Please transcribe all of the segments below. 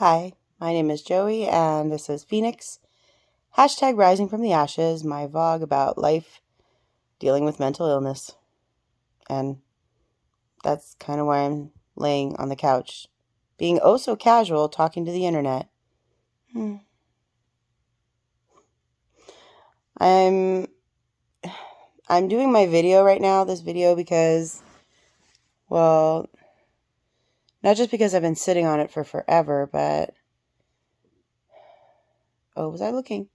Hi, my name is Joey, and this is Phoenix. Hashtag Rising from the Ashes, my vlog about life dealing with mental illness. And that's kind of why I'm laying on the couch, being oh so casual, talking to the internet. I'm doing my video right now, this video, because, well, not just because I've been sitting on it for forever, but, oh, was I looking?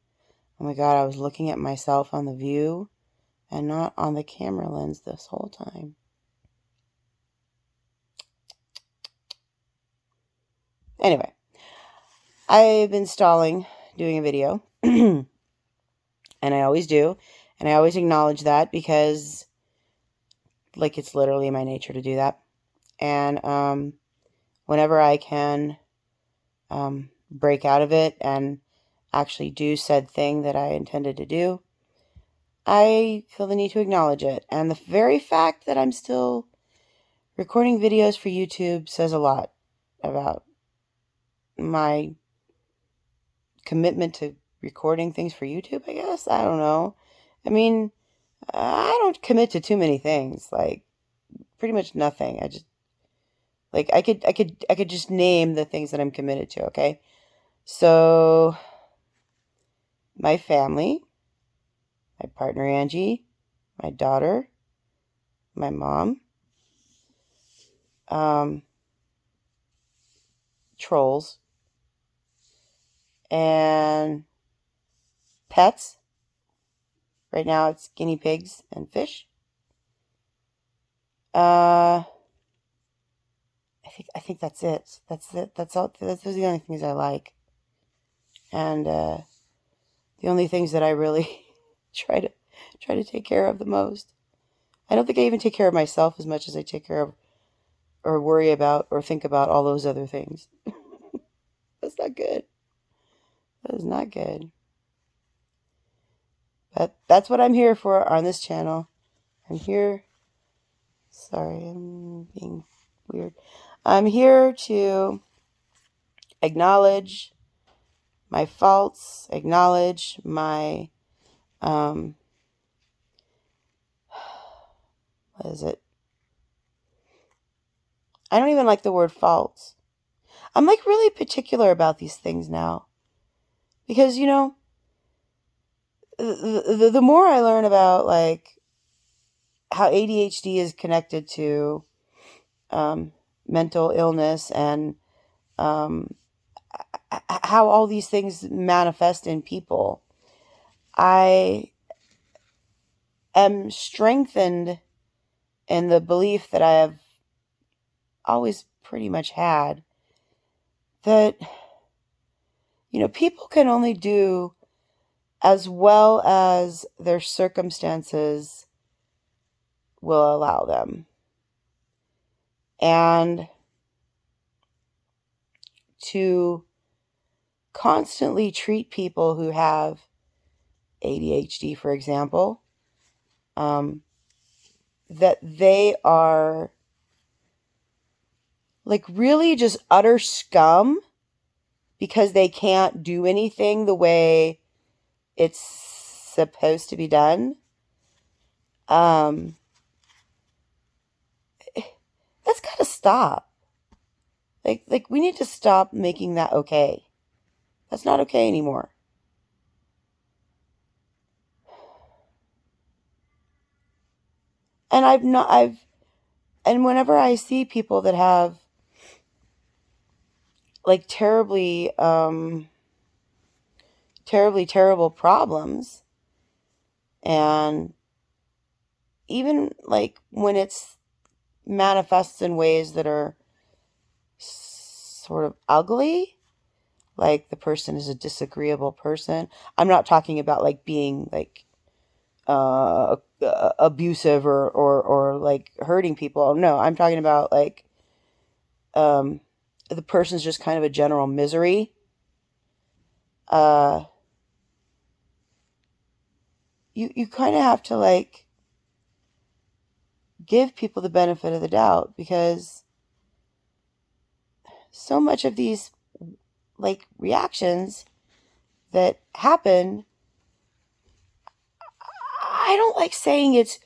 Oh my God, I was looking at myself on the view and not on the camera lens this whole time. Anyway, I've been stalling doing a video, and I always do, and I always acknowledge that because, like, it's literally my nature to do that. And whenever I can break out of it and actually do said thing that I intended to do, I feel the need to acknowledge it. And the very fact that I'm still recording videos for YouTube says a lot about my commitment to recording things for YouTube, I guess. I don't know. I mean, I don't commit to too many things, like pretty much nothing. I just like I could just name the things that I'm committed to, okay? So my family, my partner Angie, my daughter, my mom, trolls, and pets. Right now it's guinea pigs and fish. I think that's it. That's it. That's all. Those are the only things I like, and the only things that I really try to take care of the most. I don't think I even take care of myself as much as I take care of or worry about or think about all those other things. That's not good. That is not good. But that's what I'm here for on this channel. I'm here. Sorry, I'm being weird. I'm here to acknowledge my faults, acknowledge my, what is it? I don't even like the word faults. I'm like really particular about these things now. Because, you know, the more I learn about like how ADHD is connected to mental illness and how all these things manifest in people, I am strengthened in the belief that I have always pretty much had that, you know, people can only do as well as their circumstances will allow them. And to constantly treat people who have ADHD, for example, that they are like really just utter scum because they can't do anything the way it's supposed to be done. That's got to stop. Like we need to stop making that okay. That's not okay anymore. And and whenever I see people that have like terrible problems, and even like when it's manifests in ways that are sort of ugly, like the person is a disagreeable person. I'm not talking about like being like abusive or like hurting people. No, I'm talking about like the person's just kind of a general misery. You kind of have to like give people the benefit of the doubt, because so much of these like reactions that happen, I don't like saying it's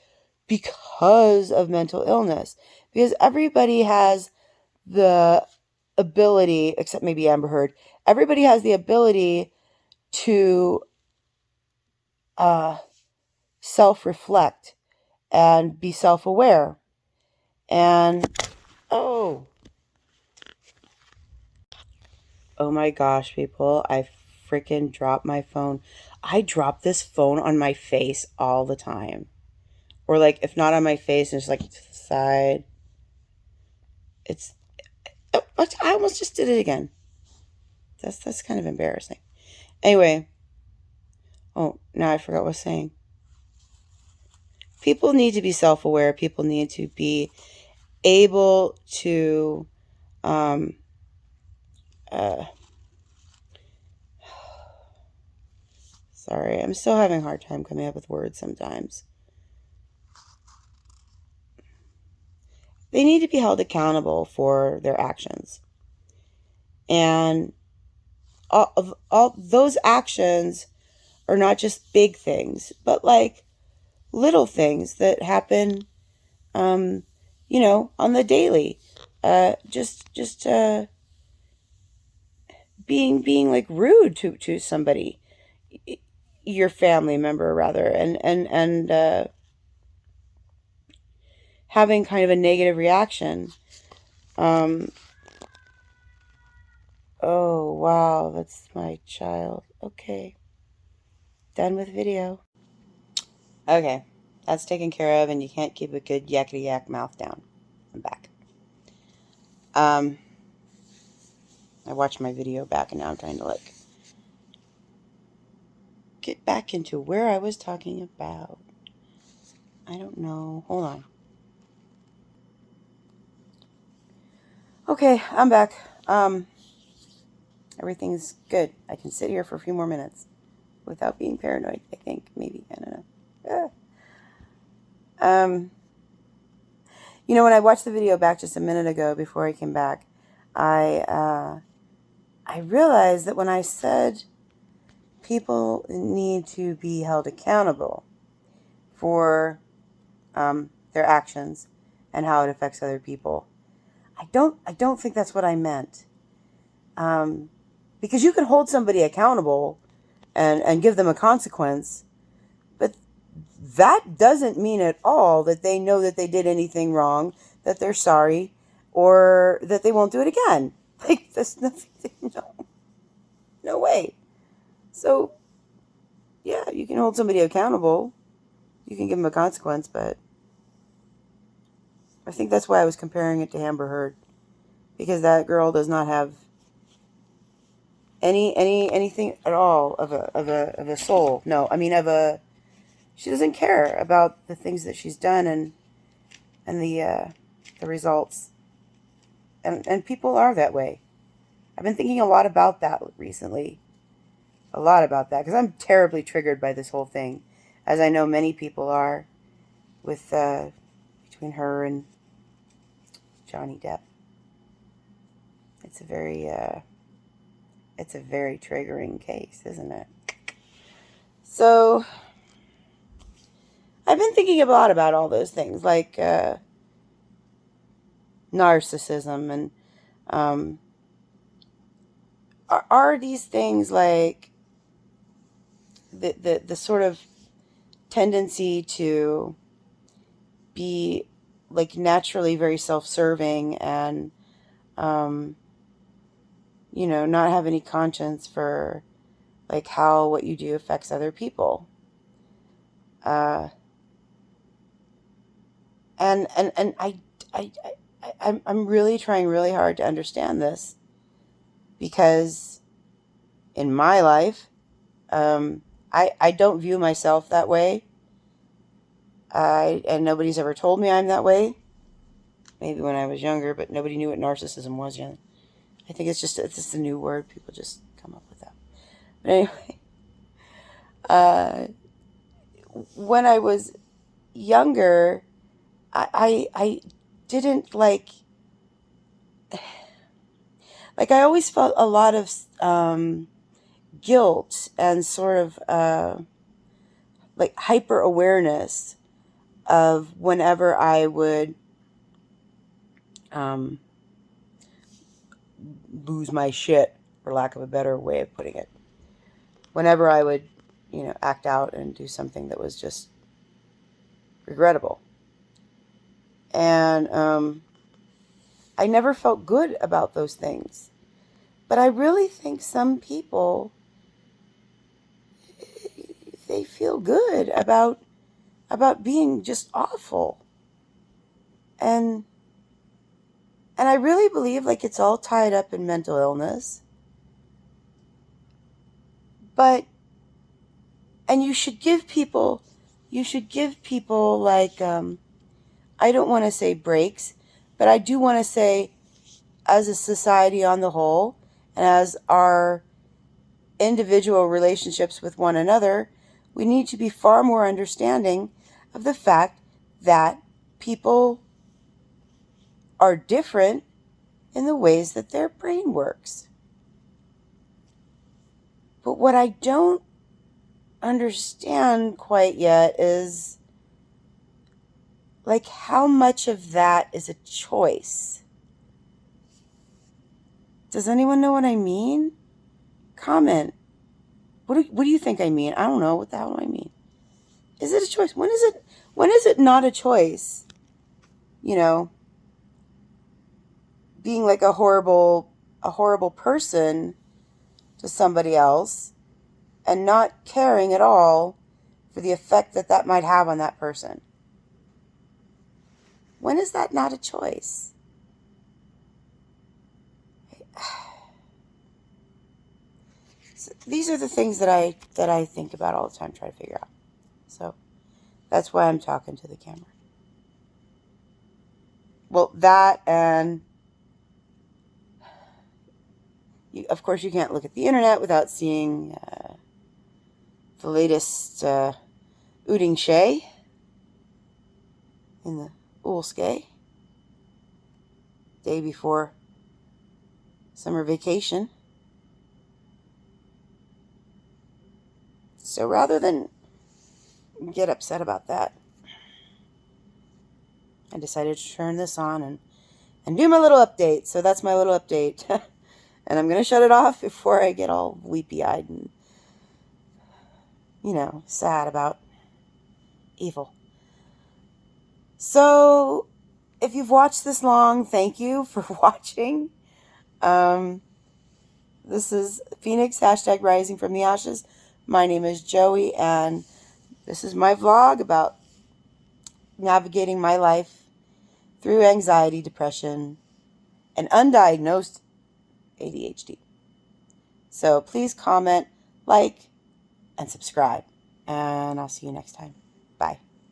because of mental illness, because everybody has the ability, except maybe Amber Heard, everybody has the ability to self-reflect and be self-aware. And oh my gosh, people, I freaking dropped my phone. I drop this phone on my face all the time. Or like, if not on my face, it's like to the side. It's, oh, I almost just did it again. That's kind of embarrassing. Anyway, oh, now I forgot what I was saying. People need to be self-aware. People need to be able to, um, sorry, I'm still having a hard time coming up with words sometimes. They need to be held accountable for their actions. And all those actions are not just big things, but like little things that happen, on the daily. Just being like rude to somebody, your family member rather, and having kind of a negative reaction. Oh wow, that's my child. Okay, done with video. Okay, that's taken care of, and you can't keep a good yakety yak mouth down. I'm back. I watched my video back, and now I'm trying to like get back into where I was talking about. I don't know. Hold on. Okay, I'm back. Everything's good. I can sit here for a few more minutes without being paranoid, I think. Maybe. I don't know. When I watched the video back just a minute ago before I came back, I realized that when I said people need to be held accountable for their actions and how it affects other people, I don't think that's what I meant. Because you can hold somebody accountable and give them a consequence, but that doesn't mean at all that they know that they did anything wrong, that they're sorry, or that they won't do it again. Like, that's nothing. No way. So, yeah, you can hold somebody accountable. You can give them a consequence, but I think that's why I was comparing it to Amber Heard, because that girl does not have anything at all of a soul. No, I mean she doesn't care about the things that she's done and the results. And people are that way. I've been thinking a lot about that recently. A lot about that, because I'm terribly triggered by this whole thing, as I know many people are, with between her and Johnny Depp. It's a very triggering case, isn't it? So I've been thinking a lot about all those things, like narcissism, and are these things like the sort of tendency to be like naturally very self-serving and not have any conscience for like how what you do affects other people, and I'm really trying really hard to understand this, because in my life, I don't view myself that way. And nobody's ever told me I'm that way. Maybe when I was younger, but nobody knew what narcissism was yet. I think it's just a new word. People just come up with that. But anyway, when I was younger, I didn't like like I always felt a lot of guilt and sort of like hyper awareness of whenever I would lose my shit, for lack of a better way of putting it. Whenever I would, act out and do something that was just regrettable. And I never felt good about those things. But I really think some people, they feel good about being just awful. And I really believe like it's all tied up in mental illness. But, and you should give people like, I don't want to say breaks, but I do want to say, as a society on the whole, and as our individual relationships with one another, we need to be far more understanding of the fact that people are different in the ways that their brain works. But what I don't understand quite yet is, like, how much of that is a choice? Does anyone know what I mean? Comment. What do you think I mean? I don't know. What the hell do I mean? Is it a choice? When is it not a choice? Being like a horrible person to somebody else and not caring at all for the effect that might have on that person. When is that not a choice? So these are the things that I think about all the time, try to figure out. So that's why I'm talking to the camera. Well, that, and of course you can't look at the internet without seeing the latest Ooding Shay in the Oolskay, day before summer vacation. So rather than get upset about that, I decided to turn this on and do my little update. So that's my little update. And I'm going to shut it off before I get all weepy-eyed and, sad about evil. So if you've watched this long, thank you for watching. This is Phoenix, #RisingFromTheAshes. My name is Joey, and this is my vlog about navigating my life through anxiety, depression, and undiagnosed ADHD. So please comment, like, and subscribe. And I'll see you next time. Bye.